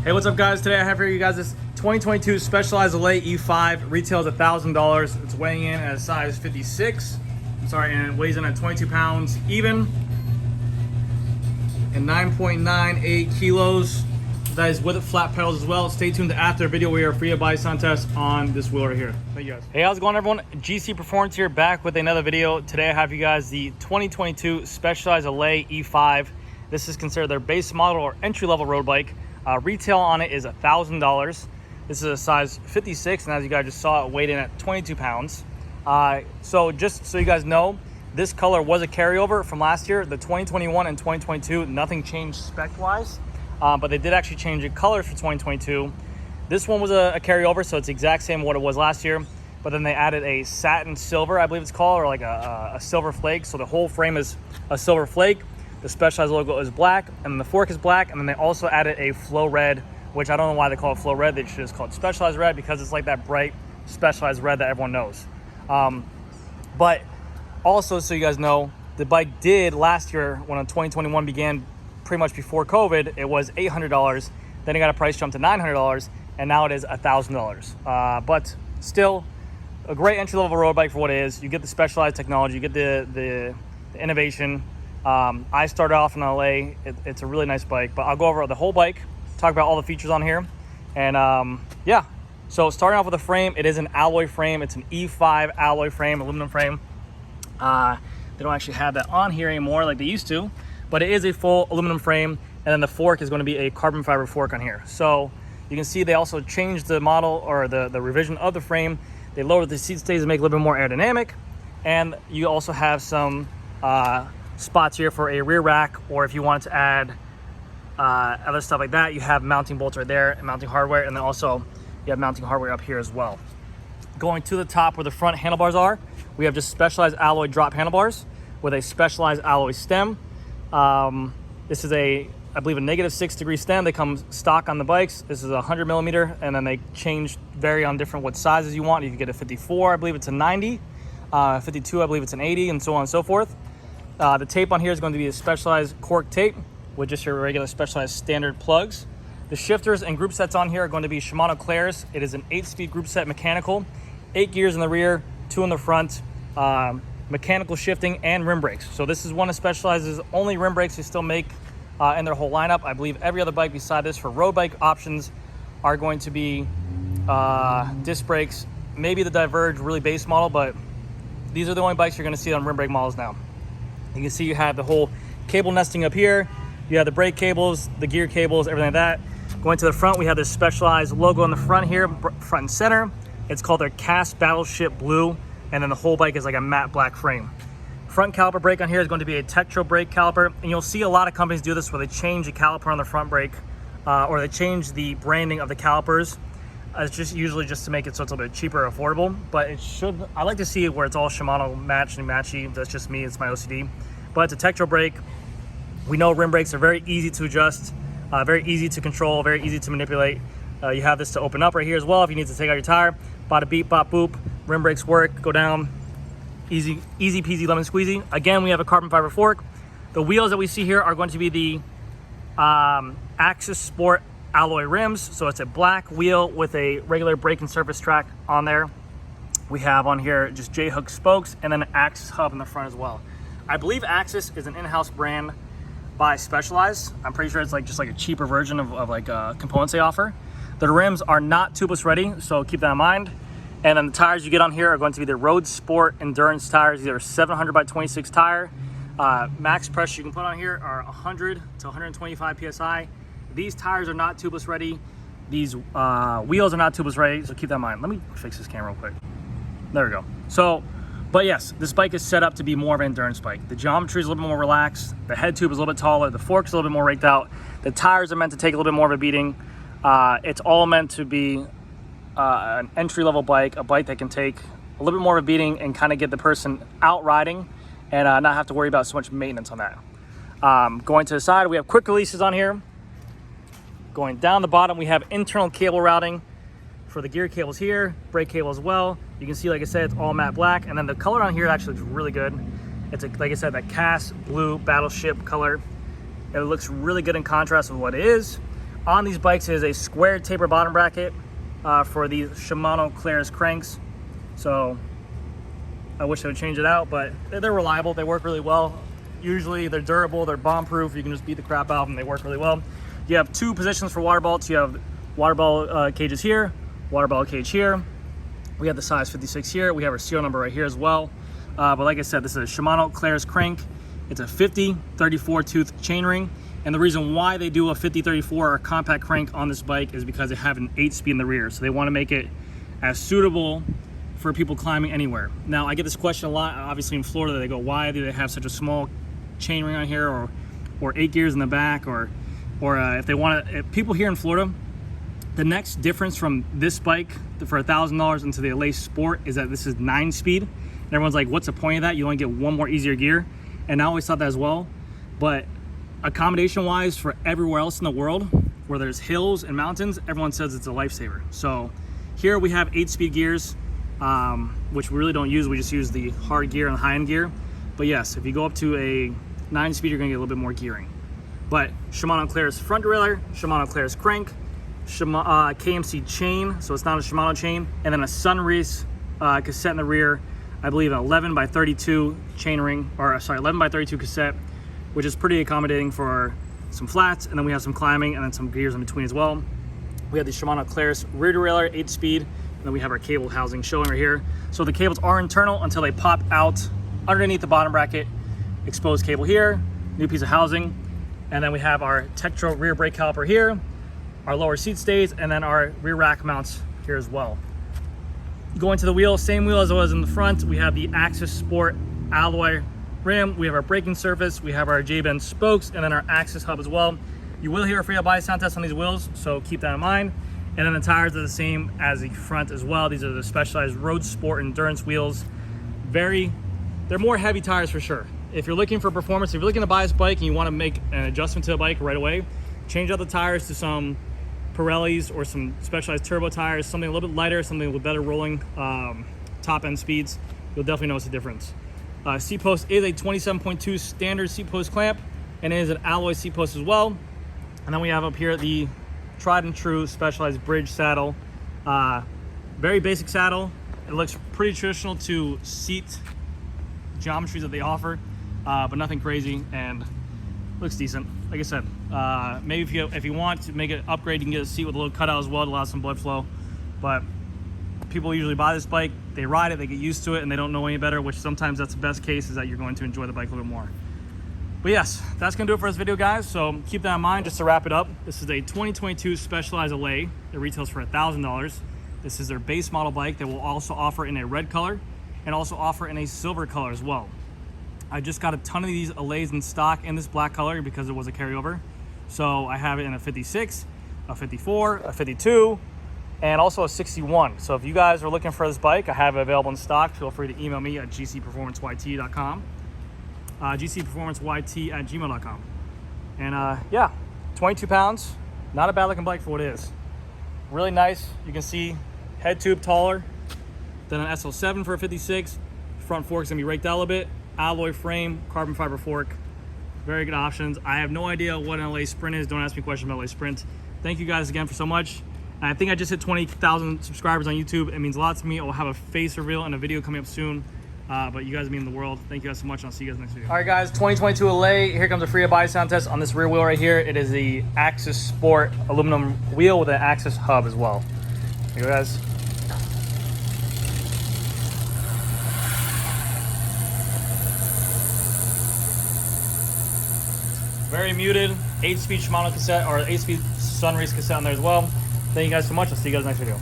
Hey, what's up guys? Today I have for you guys this 2022 Specialized Allez E5. Retails $1,000. It's weighing in at a size 56. And it weighs in at 22 pounds even. And 9.98 kilos. That is with flat pedals as well. Stay tuned to after the video. We are free to buy contest on this wheel right here. Thank you guys. Hey, how's it going everyone? GC Performance here, back with another video. Today I have you guys the 2022 Specialized Allez E5. This is considered their base model or entry-level road bike. Retail on it is $1,000. This is a size 56, and as you guys just saw, it weighed in at 22 pounds. So just so you guys know, this color was a carryover from last year. The 2021 and 2022, nothing changed spec-wise, but they did actually change the color for 2022. This one was a carryover, so it's the exact same what it was last year, but then they added a satin silver, I believe it's called, or like a silver flake. So the whole frame is a silver flake. The Specialized logo is black, and the fork is black, and then they also added a flow red, which I don't know why they call it flow red. They should just call it Specialized red because it's like that bright Specialized red that everyone knows. But also, so you guys know, the bike did last year, when 2021 began, pretty much before COVID, it was $800. Then it got a price jump to $900, and now it is $1,000. But still, a great entry-level road bike for what it is. You get the Specialized technology, you get the innovation. I started off in LA. It's a really nice bike, but I'll go over the whole bike, talk about all the features on here, and yeah. So starting off with the frame, it is an alloy frame. It's an E5 alloy frame, aluminum frame. They don't actually have that on here anymore like they used to, but it is a full aluminum frame, and then the fork is going to be a carbon fiber fork on here. So you can see they also changed the model, or the revision of the frame. They lowered the seat stays to make it a little bit more aerodynamic, and you also have some spots here for a rear rack, or if you wanted to add other stuff like that, you have mounting bolts right there and mounting hardware, and then also you have mounting hardware up here as well. Going to the top where the front handlebars are, we have just Specialized alloy drop handlebars with a Specialized alloy stem. This is I believe a -6 degree stem. They come stock on the bikes. This is a 100 millimeter, and then they vary on different what sizes you want. You can get a 54, I believe it's a 90, 52, I believe it's an 80, and so on and so forth. The tape on here is going to be a Specialized cork tape with just your regular Specialized standard plugs. The shifters and group sets on here are going to be Shimano Claire's. It is an 8-speed group set mechanical, 8 gears in the rear, 2 in the front, mechanical shifting and rim brakes. So this is one of Specialized's only rim brakes they still make in their whole lineup. I believe every other bike beside this for road bike options are going to be disc brakes, maybe the Diverge really base model, but these are the only bikes you're going to see on rim brake models now. You can see you have the whole cable nesting up here. You have the brake cables, the gear cables, everything like that. Going to the front, we have this Specialized logo on the front here, front and center. It's called their Cast Battleship Blue, and then the whole bike is like a matte black frame. Front caliper brake on here is going to be a Tektro brake caliper, and you'll see a lot of companies do this where they change the caliper on the front brake, or they change the branding of the calipers. It's just usually just to make it so it's a little bit cheaper or affordable, but it should, I like to see it where it's all Shimano matchy. That's just me, it's my OCD. But it's a Tektro brake. We know rim brakes are very easy to adjust, very easy to control, very easy to manipulate. You have this to open up right here as well if you need to take out your tire. Bada beep, bop boop, rim brakes work, go down, easy peasy lemon squeezy. Again, we have a carbon fiber fork. The wheels that we see here are going to be the Axis Sport alloy rims. So it's a black wheel with a regular brake and surface track on there. We have on here just J-hook spokes and then an Axis hub in the front as well. I believe Axis is an in-house brand by Specialized. I'm pretty sure it's just like a cheaper version of like components they offer. The rims are not tubeless ready, so keep that in mind. And then the tires you get on here are going to be the Road Sport Endurance tires. These are 700 by 26 tire. Max pressure you can put on here are 100 to 125 PSI. These tires are not tubeless ready. These wheels are not tubeless ready, so keep that in mind. Let me fix this camera real quick. There we go. So, but yes, this bike is set up to be more of an endurance bike. The geometry is a little bit more relaxed. The head tube is a little bit taller. The fork's a little bit more raked out. The tires are meant to take a little bit more of a beating. It's all meant to be an entry-level bike, a bike that can take a little bit more of a beating and kind of get the person out riding and not have to worry about so much maintenance on that. Going to the side, we have quick releases on here. Going down the bottom, we have internal cable routing for the gear cables here, brake cable as well. You can see, like I said, it's all matte black, and then the color on here actually looks really good. It's like I said, that cast blue battleship color. It looks really good in contrast with what it is. on these bikes is a square taper bottom bracket for these Shimano Claris cranks. So I wish I would change it out, but they're reliable. They work really well. Usually they're durable, they're bomb proof. You can just beat the crap out of them. They work really well. You have two positions for water belts. You have water ball cages here, water ball cage here. We have the size 56 here. We have our serial number right here as well. But like I said, this is a Shimano Claris crank. It's a 50-34 tooth chainring. And the reason why they do a 50-34 or a compact crank on this bike is because they have an 8-speed in the rear. So they want to make it as suitable for people climbing anywhere. Now, I get this question a lot, obviously in Florida. They go, why do they have such a small chainring on here, or 8 gears in the back, or if they want to, people here in Florida, the next difference from this bike for $1,000 into the Allez Sport is that this is 9-speed. And everyone's like, what's the point of that? You only get one more easier gear. And I always thought that as well. But accommodation wise, for everywhere else in the world where there's hills and mountains, everyone says it's a lifesaver. So here we have 8-speed gears, which we really don't use. We just use the hard gear and high-end gear. But yes, if you go up to a 9-speed, you're gonna get a little bit more gearing. But Shimano Claris front derailleur, Shimano Claris crank, KMC chain, so it's not a Shimano chain, and then a Sunreese cassette in the rear. I believe an 11x32 chain ring, or sorry, 11x32 cassette, which is pretty accommodating for some flats, and then we have some climbing and then some gears in between as well. We have the Shimano Claris rear derailleur, 8-speed, and then we have our cable housing showing right here. So the cables are internal until they pop out underneath the bottom bracket. Exposed cable here, new piece of housing, and then we have our Tektro rear brake caliper here, our lower seat stays, and then our rear rack mounts here as well. Going to the wheel, same wheel as it was in the front. We have the Axis Sport alloy rim, we have our braking surface, we have our J-bend spokes, and then our Axis hub as well. You will hear a free buy sound test on these wheels, so keep that in mind. And then the tires are the same as the front as well. These are the Specialized Road Sport endurance wheels. They're more heavy tires for sure. If you're looking for performance, if you're looking to buy this bike and you want to make an adjustment to the bike right away, change out the tires to some Pirellis or some Specialized turbo tires, something a little bit lighter, something with better rolling top end speeds. You'll definitely notice the difference. Seat post is a 27.2 standard seat post clamp, and it is an alloy seat post as well. And then we have up here the tried and true Specialized bridge saddle. Very basic saddle. It looks pretty traditional to seat geometries that they offer, but nothing crazy, and looks decent. Like I said, maybe if you want to make it upgrade, you can get a seat with a little cutout as well to allow some blood flow. But people usually buy this bike, they ride it, they get used to it, and they don't know any better, which sometimes that's the best case, is that you're going to enjoy the bike a little bit more. But yes, that's gonna do it for this video, guys. So keep that in mind. Just to wrap it up, this is a 2022 Specialized Allez. It retails for $1,000. This is their base model bike. They will also offer in a red color and also offer in a silver color as well. I just got a ton of these Allez in stock in this black color because it was a carryover. So I have it in a 56, a 54, a 52, and also a 61. So if you guys are looking for this bike, I have it available in stock. Feel free to email me at gcperformanceyt.com. gcperformanceyt@gmail.com. And yeah, 22 pounds, not a bad looking bike for what it is. Really nice. You can see head tube taller than an SL7 for a 56. Front fork's gonna be raked out a little bit. Alloy frame, carbon fiber fork. Very good options. I have no idea what an Allez Sprint is. Don't ask me questions about Allez Sprint. Thank you guys again for so much. And I think I just hit 20,000 subscribers on YouTube. It means a lot to me. I will have a face reveal and a video coming up soon. But you guys mean the world. Thank you guys so much, and I'll see you guys next video. All right, guys, 2022 Allez. Here comes a free buy sound test on this rear wheel right here. It is the Axis Sport aluminum wheel with an Axis hub as well. Here you go, guys. Very muted, 8-speed Shimano cassette, or 8-speed Sunreese cassette on there as well. Thank you guys so much. I'll see you guys next video.